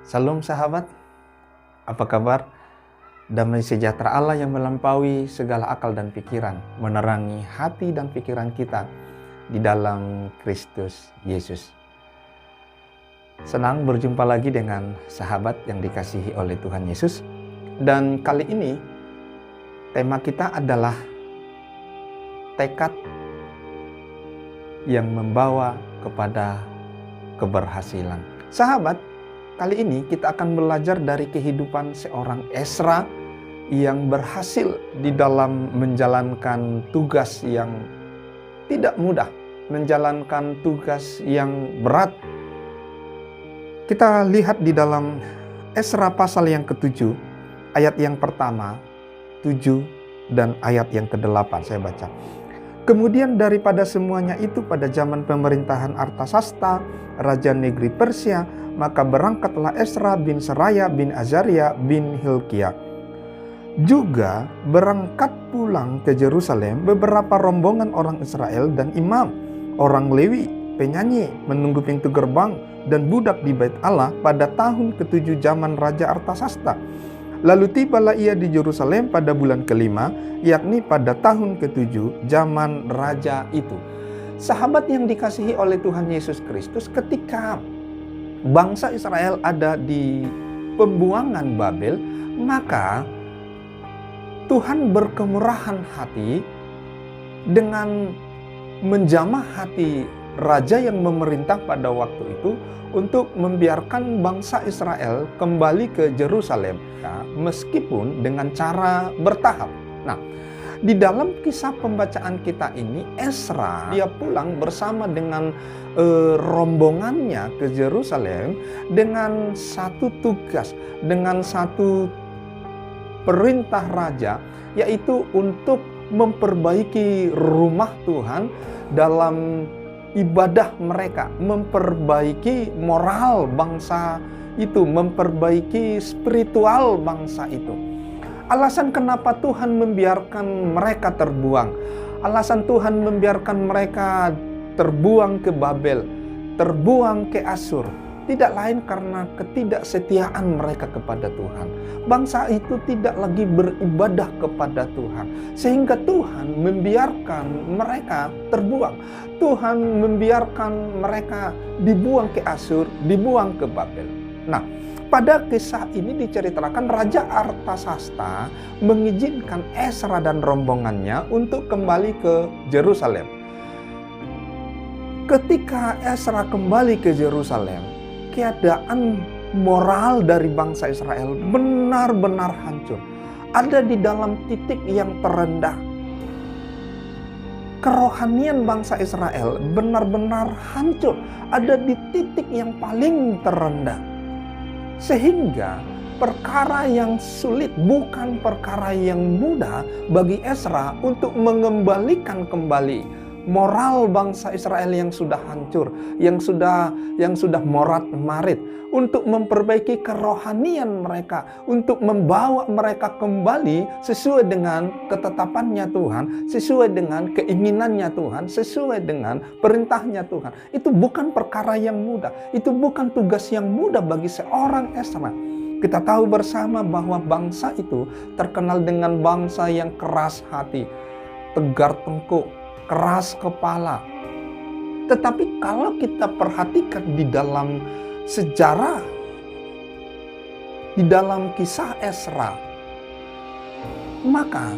Salam sahabat, apa kabar? Damai sejahtera Allah yang melampaui segala akal dan pikiran, menerangi hati dan pikiran kita di dalam Kristus Yesus. Senang berjumpa lagi dengan sahabat yang dikasihi oleh Tuhan Yesus. Dan kali ini tema kita adalah tekad yang membawa kepada keberhasilan. Sahabat, kali ini kita akan belajar dari kehidupan seorang Ezra yang berhasil di dalam menjalankan tugas yang tidak mudah, menjalankan tugas yang berat. Kita lihat di dalam Ezra pasal yang ke-7, ayat yang pertama, 7, dan ayat yang ke-8 saya baca. Kemudian daripada semuanya itu pada zaman pemerintahan Artasasta, Raja Negeri Persia, maka berangkatlah Ezra bin Seraya bin Azaria bin Hilkiah. Juga berangkat pulang ke Yerusalem beberapa rombongan orang Israel dan imam, orang Lewi, penyanyi, menunggu pintu gerbang, dan budak di bait Allah pada tahun ke-7 zaman Raja Artasasta. Lalu tibalah ia di Yerusalem pada bulan ke-5, yakni pada tahun ke-7 zaman raja itu. Sahabat yang dikasihi oleh Tuhan Yesus Kristus, ketika bangsa Israel ada di pembuangan Babel, maka Tuhan berkemurahan hati dengan menjamah hati raja yang memerintah pada waktu itu untuk membiarkan bangsa Israel kembali ke Yerusalem, meskipun dengan cara bertahap. Nah, di dalam kisah pembacaan kita ini, Ezra dia pulang bersama dengan rombongannya ke Yerusalem dengan satu tugas, dengan satu perintah raja, yaitu untuk memperbaiki rumah Tuhan dalam ibadah mereka, memperbaiki moral bangsa itu, memperbaiki spiritual bangsa itu. Alasan kenapa Tuhan membiarkan mereka terbuang, alasan Tuhan membiarkan mereka terbuang ke Babel, terbuang ke Asyur, tidak lain karena ketidaksetiaan mereka kepada Tuhan. Bangsa itu tidak lagi beribadah kepada Tuhan, sehingga Tuhan membiarkan mereka terbuang. Tuhan membiarkan mereka dibuang ke Asyur, dibuang ke Babel. Nah, pada kisah ini diceritakan Raja Artasasta mengizinkan Ezra dan rombongannya untuk kembali ke Yerusalem. Ketika Ezra kembali ke Yerusalem, keadaan moral dari bangsa Israel benar-benar hancur. Ada di dalam titik yang terendah. Kerohanian bangsa Israel benar-benar hancur. Ada di titik yang paling terendah. Sehingga perkara yang sulit, bukan perkara yang mudah bagi Ezra untuk mengembalikan kembali moral bangsa Israel yang sudah hancur, yang sudah morat-marit, untuk memperbaiki kerohanian mereka, untuk membawa mereka kembali sesuai dengan ketetapannya Tuhan, sesuai dengan keinginannya Tuhan, sesuai dengan perintahnya Tuhan. Itu bukan perkara yang mudah, itu bukan tugas yang mudah bagi seorang Ezra. Kita tahu bersama bahwa bangsa itu terkenal dengan bangsa yang keras hati, tegar tengkuk, keras kepala. Tetapi kalau kita perhatikan di dalam sejarah, di dalam kisah Ezra, maka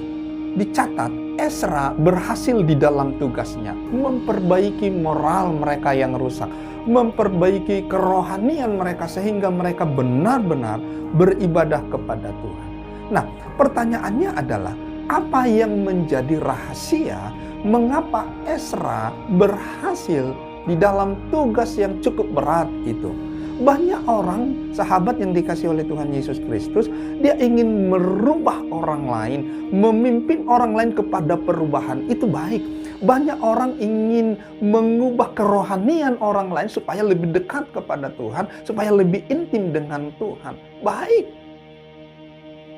dicatat Ezra berhasil di dalam tugasnya memperbaiki moral mereka yang rusak, memperbaiki kerohanian mereka sehingga mereka benar-benar beribadah kepada Tuhan. Nah, pertanyaannya adalah, apa yang menjadi rahasia mengapa Ezra berhasil di dalam tugas yang cukup berat itu? Banyak orang, sahabat yang dikasihi oleh Tuhan Yesus Kristus, dia ingin merubah orang lain, memimpin orang lain kepada perubahan. Itu baik. Banyak orang ingin mengubah kerohanian orang lain supaya lebih dekat kepada Tuhan, supaya lebih intim dengan Tuhan. Baik.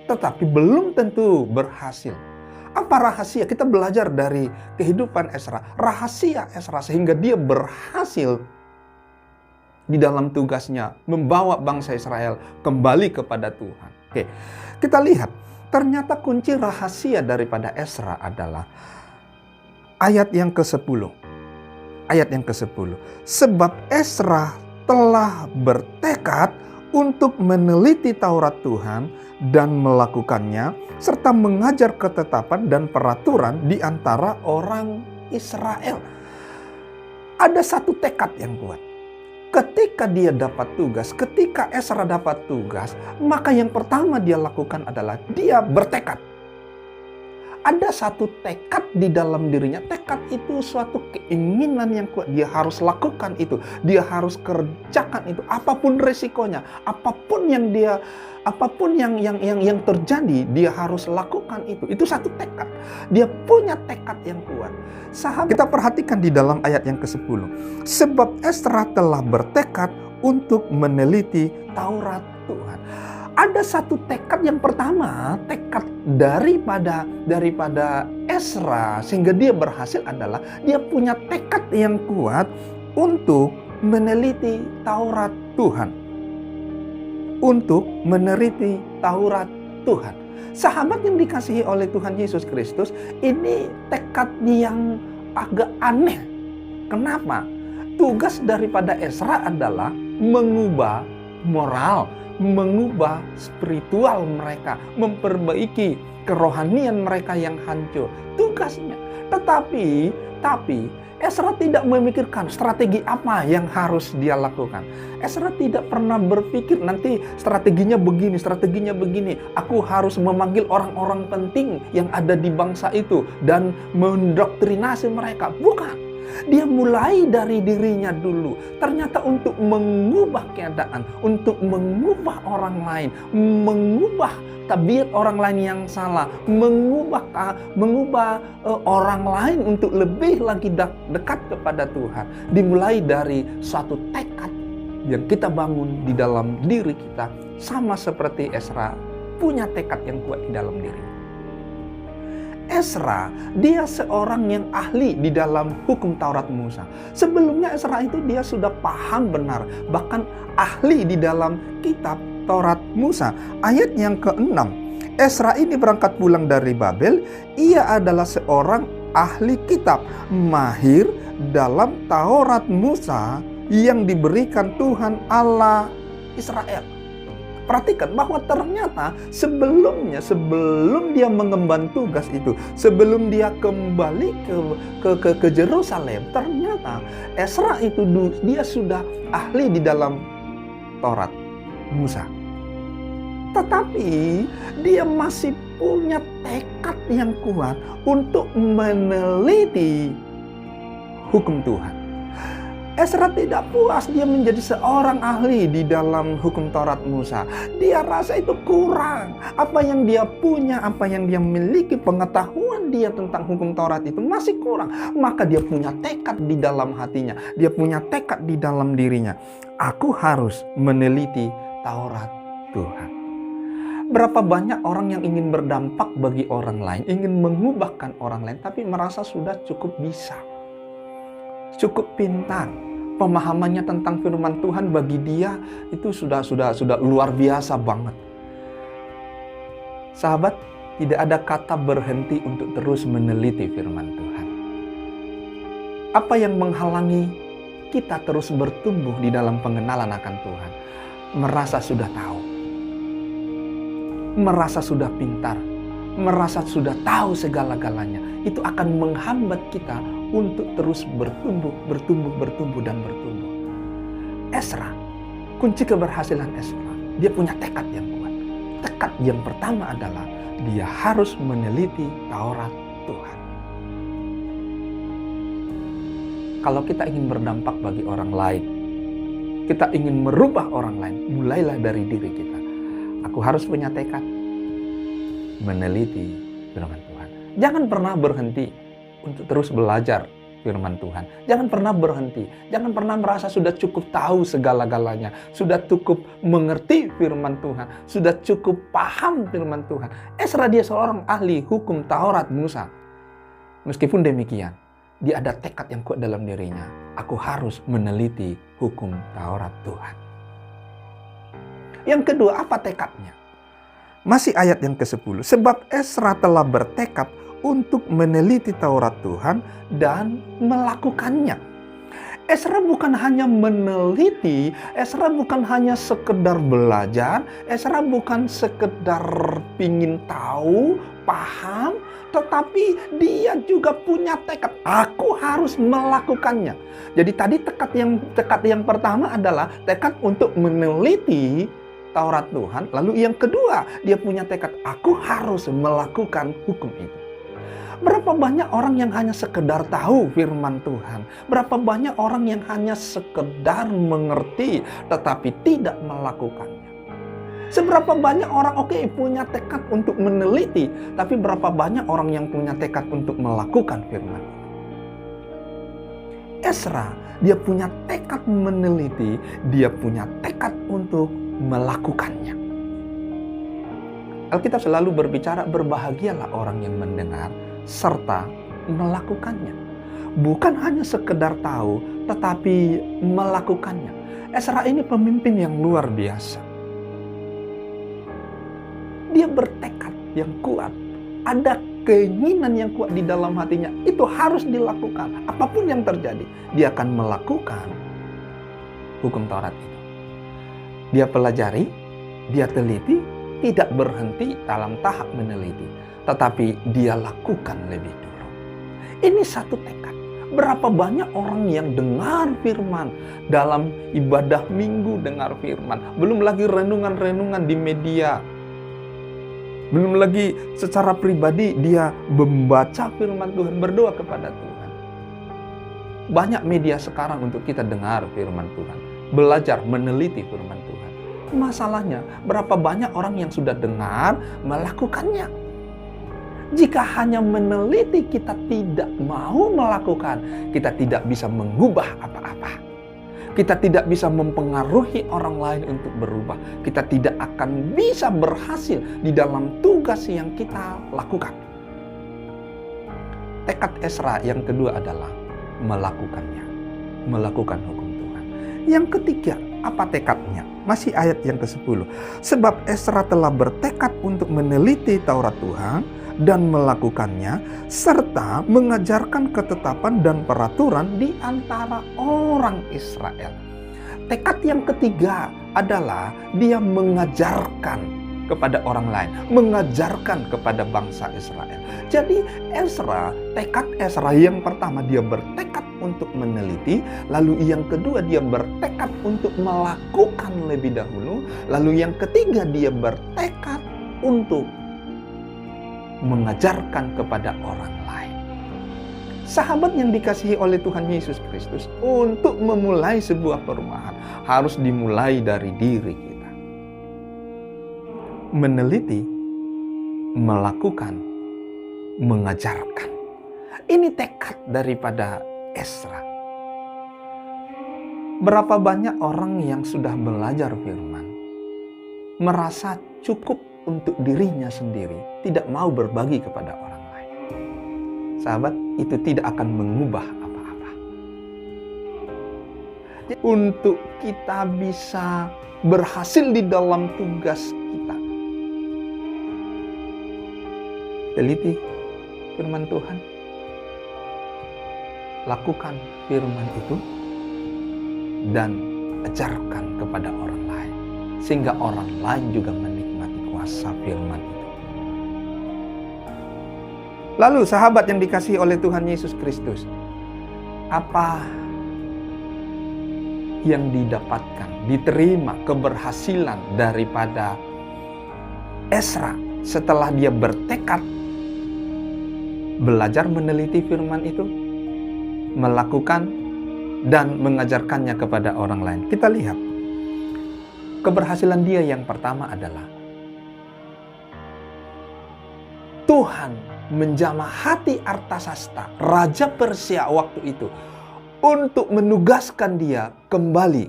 Tetapi belum tentu berhasil. Apa rahasia? Kita belajar dari kehidupan Ezra. Rahasia Ezra sehingga dia berhasil di dalam tugasnya membawa bangsa Israel kembali kepada Tuhan. Oke, kita lihat ternyata kunci rahasia daripada Ezra adalah ayat yang ke-10. Ayat yang ke-10. Sebab Ezra telah bertekad untuk meneliti Taurat Tuhan dan melakukannya, serta mengajar ketetapan dan peraturan di antara orang Israel. Ada satu tekad yang kuat. Ketika dia dapat tugas, ketika Ezra dapat tugas, maka yang pertama dia lakukan adalah dia bertekad. Ada satu tekad di dalam dirinya. Tekad itu suatu keinginan yang kuat. Dia harus lakukan itu. Dia harus kerjakan itu. Apapun resikonya, apapun yang terjadi, dia harus lakukan itu. Itu satu tekad. Dia punya tekad yang kuat. Sahabat, kita perhatikan di dalam ayat yang ke-10. Sebab Ezra telah bertekad untuk meneliti Taurat Tuhan. Ada satu tekad yang pertama, tekad daripada Ezra sehingga dia berhasil adalah dia punya tekad yang kuat untuk meneliti Taurat Tuhan. Untuk meneliti Taurat Tuhan. Sahabat yang dikasihi oleh Tuhan Yesus Kristus, ini tekad yang agak aneh. Kenapa? Tugas daripada Ezra adalah mengubah moral, mengubah spiritual mereka, memperbaiki kerohanian mereka yang hancur. Tugasnya. Tetapi Ezra tidak memikirkan strategi apa yang harus dia lakukan. Ezra tidak pernah berpikir nanti strateginya begini. Aku harus memanggil orang-orang penting yang ada di bangsa itu dan mendoktrinasi mereka. Bukan. Dia mulai dari dirinya dulu. Ternyata untuk mengubah keadaan, untuk mengubah orang lain, mengubah tabiat orang lain yang salah, mengubah orang lain untuk lebih lagi dekat kepada Tuhan. Dimulai dari suatu tekad yang kita bangun di dalam diri kita, sama seperti Ezra punya tekad yang kuat di dalam diri. Ezra, dia seorang yang ahli di dalam hukum Taurat Musa. Sebelumnya Ezra itu dia sudah paham benar, bahkan ahli di dalam kitab Taurat Musa. Ayat yang ke-6, Ezra ini berangkat pulang dari Babel. Ia adalah seorang ahli kitab, mahir dalam Taurat Musa yang diberikan Tuhan Allah Israel. Perhatikan bahwa ternyata sebelum dia mengemban tugas itu, sebelum dia kembali ke Yerusalem, ternyata Ezra itu dia sudah ahli di dalam Taurat Musa. Tetapi dia masih punya tekad yang kuat untuk meneliti hukum Tuhan. Ezra tidak puas dia menjadi seorang ahli di dalam hukum Taurat Musa. Dia rasa itu kurang. Apa yang dia punya, apa yang dia miliki, pengetahuan dia tentang hukum Taurat itu masih kurang. Maka dia punya tekad di dalam hatinya. Dia punya tekad di dalam dirinya. Aku harus meneliti Taurat Tuhan. Berapa banyak orang yang ingin berdampak bagi orang lain, ingin mengubahkan orang lain, tapi merasa sudah cukup bisa, cukup pintar. Pemahamannya tentang firman Tuhan bagi dia itu sudah luar biasa banget. Sahabat, tidak ada kata berhenti untuk terus meneliti firman Tuhan. Apa yang menghalangi kita terus bertumbuh di dalam pengenalan akan Tuhan? Merasa sudah tahu, merasa sudah pintar, merasa sudah tahu segala-galanya. Itu akan menghambat kita untuk terus bertumbuh dan bertumbuh. Ezra, kunci keberhasilan Ezra, dia punya tekad yang kuat. Tekad yang pertama adalah dia harus meneliti Taurat Tuhan. Kalau kita ingin berdampak bagi orang lain, kita ingin merubah orang lain, mulailah dari diri kita. Aku harus punya tekad meneliti firman Tuhan. Jangan pernah berhenti untuk terus belajar firman Tuhan. Jangan pernah berhenti. Jangan pernah merasa sudah cukup tahu segala-galanya. Sudah cukup mengerti firman Tuhan. Sudah cukup paham firman Tuhan. Ezra dia seorang ahli hukum Taurat Musa. Meskipun demikian, dia ada tekad yang kuat dalam dirinya. Aku harus meneliti hukum Taurat Tuhan. Yang kedua, apa tekadnya? Masih ayat yang ke-10. Sebab Ezra telah bertekad untuk meneliti Taurat Tuhan dan melakukannya. Ezra bukan hanya meneliti, Ezra bukan hanya sekedar belajar, Ezra bukan sekedar pingin tahu, paham, tetapi dia juga punya tekad. Aku harus melakukannya. Jadi tadi tekad yang pertama adalah tekad untuk meneliti Taurat Tuhan. Lalu yang kedua, dia punya tekad, aku harus melakukan hukum itu. Berapa banyak orang yang hanya sekedar tahu firman Tuhan? Berapa banyak orang yang hanya sekedar mengerti tetapi tidak melakukannya? Seberapa banyak orang punya tekad untuk meneliti, tapi berapa banyak orang yang punya tekad untuk melakukan firman? Ezra, dia punya tekad meneliti, dia punya tekad untuk melakukannya. Alkitab selalu berbicara, berbahagialah orang yang mendengar serta melakukannya. Bukan hanya sekedar tahu, tetapi melakukannya. Ezra ini pemimpin yang luar biasa. Dia bertekad yang kuat. Ada keinginan yang kuat di dalam hatinya. Itu harus dilakukan. Apapun yang terjadi, dia akan melakukan hukum Taurat itu. Dia pelajari, dia teliti, tidak berhenti dalam tahap meneliti, tetapi dia lakukan lebih dulu. Ini satu tekad. Berapa banyak orang yang dengar firman dalam ibadah minggu, dengar firman, belum lagi renungan-renungan di media, belum lagi secara pribadi dia membaca firman Tuhan, berdoa kepada Tuhan. Banyak media sekarang untuk kita dengar firman Tuhan, belajar meneliti firman Tuhan. Masalahnya, berapa banyak orang yang sudah dengar melakukannya? Jika hanya meneliti, kita tidak mau melakukan, kita tidak bisa mengubah apa-apa. Kita tidak bisa mempengaruhi orang lain untuk berubah. Kita tidak akan bisa berhasil di dalam tugas yang kita lakukan. Tekad Ezra yang kedua adalah melakukannya. Melakukan hukum Tuhan. Yang ketiga, apa tekadnya? Masih ayat yang ke-10. Sebab Ezra telah bertekad untuk meneliti Taurat Tuhan dan melakukannya, serta mengajarkan ketetapan dan peraturan di antara orang Israel. Tekad yang ketiga adalah dia mengajarkan kepada orang lain, mengajarkan kepada bangsa Israel. Jadi tekad Ezra yang pertama, dia bertekad untuk meneliti, lalu yang kedua dia bertekad untuk melakukan lebih dahulu, lalu yang ketiga dia bertekad untuk mengajarkan kepada orang lain. Sahabat yang dikasihi oleh Tuhan Yesus Kristus, untuk memulai sebuah perubahan harus dimulai dari diri kita. Meneliti, melakukan, mengajarkan. Ini tekad daripada Ezra. Berapa banyak orang yang sudah belajar firman merasa cukup untuk dirinya sendiri, tidak mau berbagi kepada orang lain. Sahabat, itu tidak akan mengubah apa-apa. Untuk kita bisa berhasil di dalam tugas kita, teliti firman Tuhan, lakukan firman itu, dan ajarkan kepada orang lain, sehingga orang lain juga menikmati kuasa firman itu. Lalu sahabat yang dikasihi oleh Tuhan Yesus Kristus, apa yang didapatkan, diterima keberhasilan daripada Ezra setelah dia bertekad belajar meneliti firman itu, melakukan dan mengajarkannya kepada orang lain? Kita lihat keberhasilan dia yang pertama adalah Tuhan menjamah hati Artasasta, raja Persia waktu itu, untuk menugaskan dia kembali.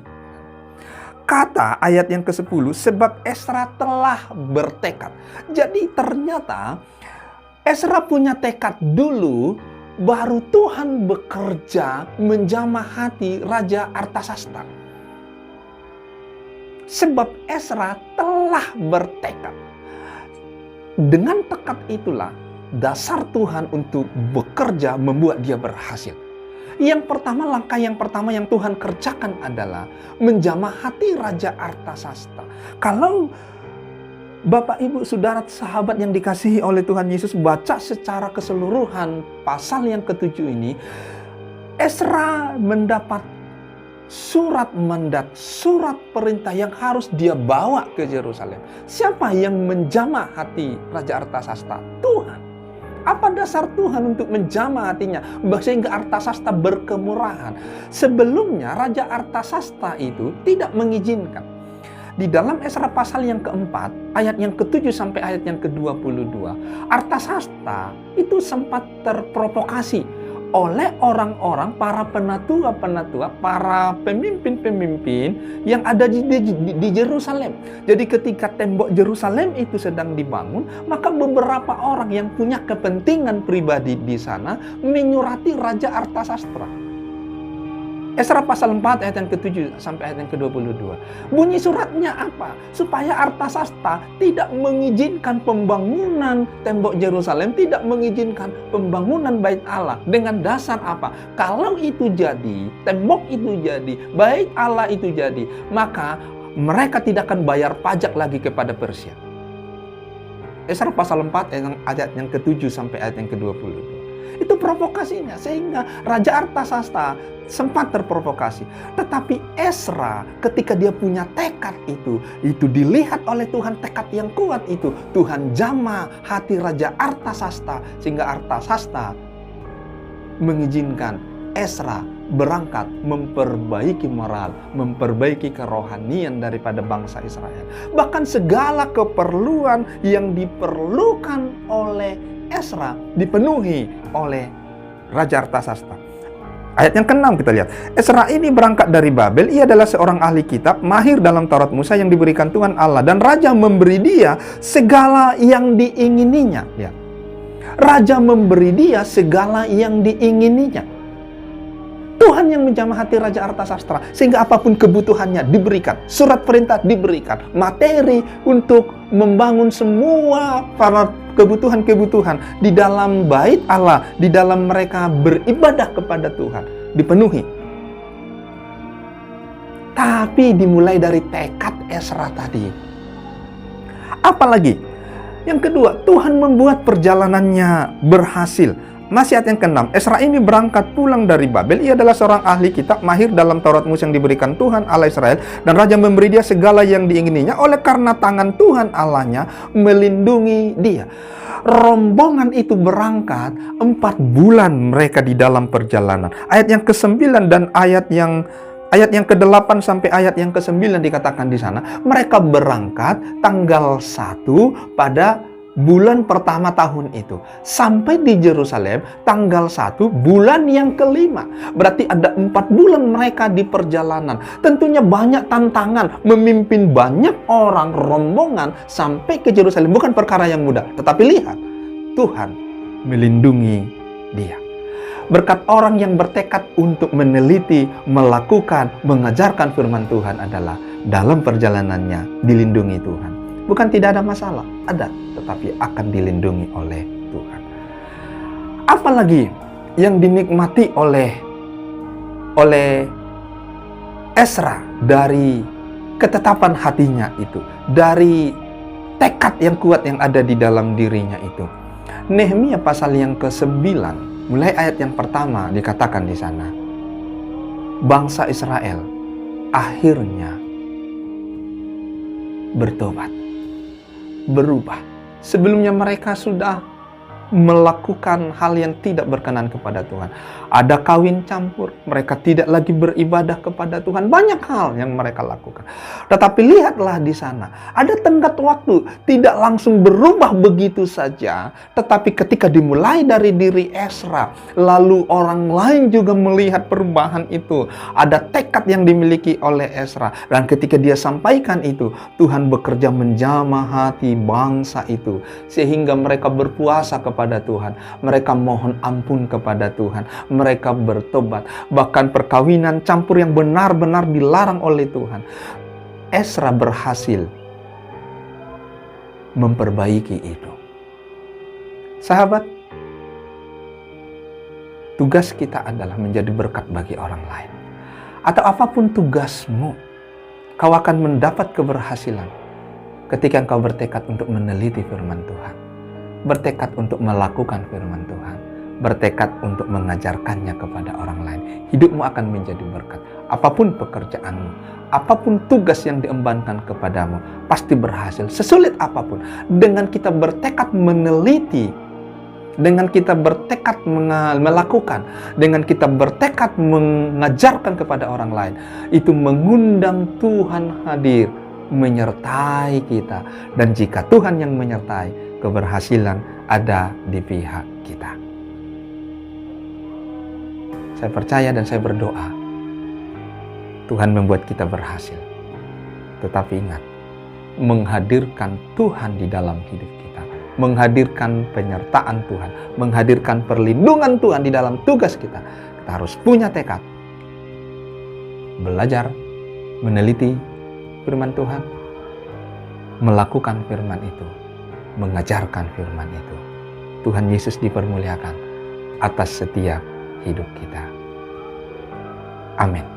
Kata ayat yang ke-10, sebab Ezra telah bertekad. Jadi ternyata Ezra punya tekad dulu, baru Tuhan bekerja menjamah hati Raja Artasasta. Sebab Ezra telah bertekad. Dengan tekad itulah dasar Tuhan untuk bekerja membuat dia berhasil. Langkah yang pertama yang Tuhan kerjakan adalah menjamah hati Raja Artasasta. Kalau Bapak, Ibu, Saudara, sahabat yang dikasihi oleh Tuhan Yesus baca secara keseluruhan pasal yang ke-7 ini, Ezra mendapat surat mandat, surat perintah yang harus dia bawa ke Yerusalem. Siapa yang menjamah hati Raja Artasasta? Tuhan. Apa dasar Tuhan untuk menjamah hatinya sehingga Artasasta berkemurahan? Sebelumnya Raja Artasasta itu tidak mengizinkan. Di dalam Ezra pasal yang keempat, ayat yang ke-7 sampai ayat yang ke-22, Artasasta itu sempat terprovokasi oleh orang-orang, para penatua-penatua, para pemimpin-pemimpin yang ada di Yerusalem. Jadi ketika tembok Yerusalem itu sedang dibangun, maka beberapa orang yang punya kepentingan pribadi di sana menyurati Raja Artasasta. Ezra pasal 4 ayat yang ke-7 sampai ayat yang ke-22. Bunyi suratnya apa? Supaya Artasasta tidak mengizinkan pembangunan tembok Yerusalem, tidak mengizinkan pembangunan bait Allah. Dengan dasar apa? Kalau itu jadi, tembok itu jadi, bait Allah itu jadi, maka mereka tidak akan bayar pajak lagi kepada Persia. Ezra pasal 4 ayat yang ke-7 sampai ayat yang ke-22. Itu provokasinya, sehingga Raja Artasasta sempat terprovokasi. Tetapi Ezra ketika dia punya tekad itu dilihat oleh Tuhan, tekad yang kuat itu. Tuhan jamah hati Raja Artasasta sehingga Artasasta mengizinkan Ezra berangkat memperbaiki moral, memperbaiki kerohanian daripada bangsa Israel. Bahkan segala keperluan yang diperlukan oleh Ezra dipenuhi oleh Raja Artasasta. Ayat yang ke-6 kita lihat. Ezra ini berangkat dari Babel. Ia adalah seorang ahli kitab, mahir dalam Taurat Musa yang diberikan Tuhan Allah. Dan Raja memberi dia segala yang diingininya. Ya. Raja memberi dia segala yang diingininya. Tuhan yang menjamah hati Raja Artasasta sehingga apapun kebutuhannya diberikan, surat perintah diberikan, materi untuk membangun semua para kebutuhan-kebutuhan di dalam bait Allah, di dalam mereka beribadah kepada Tuhan, dipenuhi. Tapi dimulai dari tekad Ezra tadi. Apalagi? Yang kedua, Tuhan membuat perjalanannya berhasil. Masih ayat yang ke-6, Ezra ini berangkat pulang dari Babel. Ia adalah seorang ahli kitab, mahir dalam Taurat Musa yang diberikan Tuhan Allah Israel. Dan Raja memberi dia segala yang diingininya oleh karena tangan Tuhan Allahnya melindungi dia. Rombongan itu berangkat 4 bulan mereka di dalam perjalanan. Ayat yang ke-9 dan ayat yang ke-8 sampai ayat yang ke-9 dikatakan di sana, mereka berangkat tanggal 1 pada bulan pertama tahun itu. Sampai di Yerusalem tanggal 1 bulan yang kelima. Berarti ada 4 bulan mereka di perjalanan. Tentunya banyak tantangan. Memimpin banyak orang, rombongan sampai ke Yerusalem. Bukan perkara yang mudah. Tetapi lihat, Tuhan melindungi dia. Berkat orang yang bertekad untuk meneliti, melakukan, mengajarkan firman Tuhan adalah dalam perjalanannya dilindungi Tuhan. Bukan tidak ada masalah, ada, tetapi akan dilindungi oleh Tuhan. Apalagi yang dinikmati oleh Ezra dari ketetapan hatinya itu, dari tekad yang kuat yang ada di dalam dirinya itu. Nehemia pasal yang ke-9, mulai ayat yang pertama dikatakan di sana, bangsa Israel akhirnya bertobat, berubah. Sebelumnya mereka sudah melakukan hal yang tidak berkenan kepada Tuhan. Ada kawin campur, mereka tidak lagi beribadah kepada Tuhan. Banyak hal yang mereka lakukan. Tetapi lihatlah di sana, ada tenggat waktu, tidak langsung berubah begitu saja. Tetapi ketika dimulai dari diri Ezra, lalu orang lain juga melihat perubahan itu. Ada tekad yang dimiliki oleh Ezra. Dan ketika dia sampaikan itu, Tuhan bekerja menjamah hati bangsa itu. Sehingga mereka berpuasa kepada kepada Tuhan. Mereka mohon ampun kepada Tuhan. Mereka bertobat. Bahkan perkawinan campur yang benar-benar dilarang oleh Tuhan. Ezra berhasil memperbaiki itu. Sahabat, tugas kita adalah menjadi berkat bagi orang lain. Atau apapun tugasmu, kau akan mendapat keberhasilan ketika engkau bertekad untuk meneliti firman Tuhan, bertekad untuk melakukan firman Tuhan, bertekad untuk mengajarkannya kepada orang lain. Hidupmu akan menjadi berkat. Apapun pekerjaanmu, apapun tugas yang diembankan kepadamu, pasti berhasil. Sesulit apapun, dengan kita bertekad meneliti, dengan kita bertekad melakukan, dengan kita bertekad mengajarkan kepada orang lain, itu mengundang Tuhan hadir, menyertai kita. Dan jika Tuhan yang menyertai, keberhasilan ada di pihak kita. Saya percaya dan saya berdoa, Tuhan membuat kita berhasil. Tetapi ingat, menghadirkan Tuhan di dalam hidup kita, menghadirkan penyertaan Tuhan, menghadirkan perlindungan Tuhan di dalam tugas kita. Kita harus punya tekad, belajar, meneliti firman Tuhan, melakukan firman itu, mengajarkan firman itu. Tuhan Yesus dipermuliakan atas setiap hidup kita. Amin.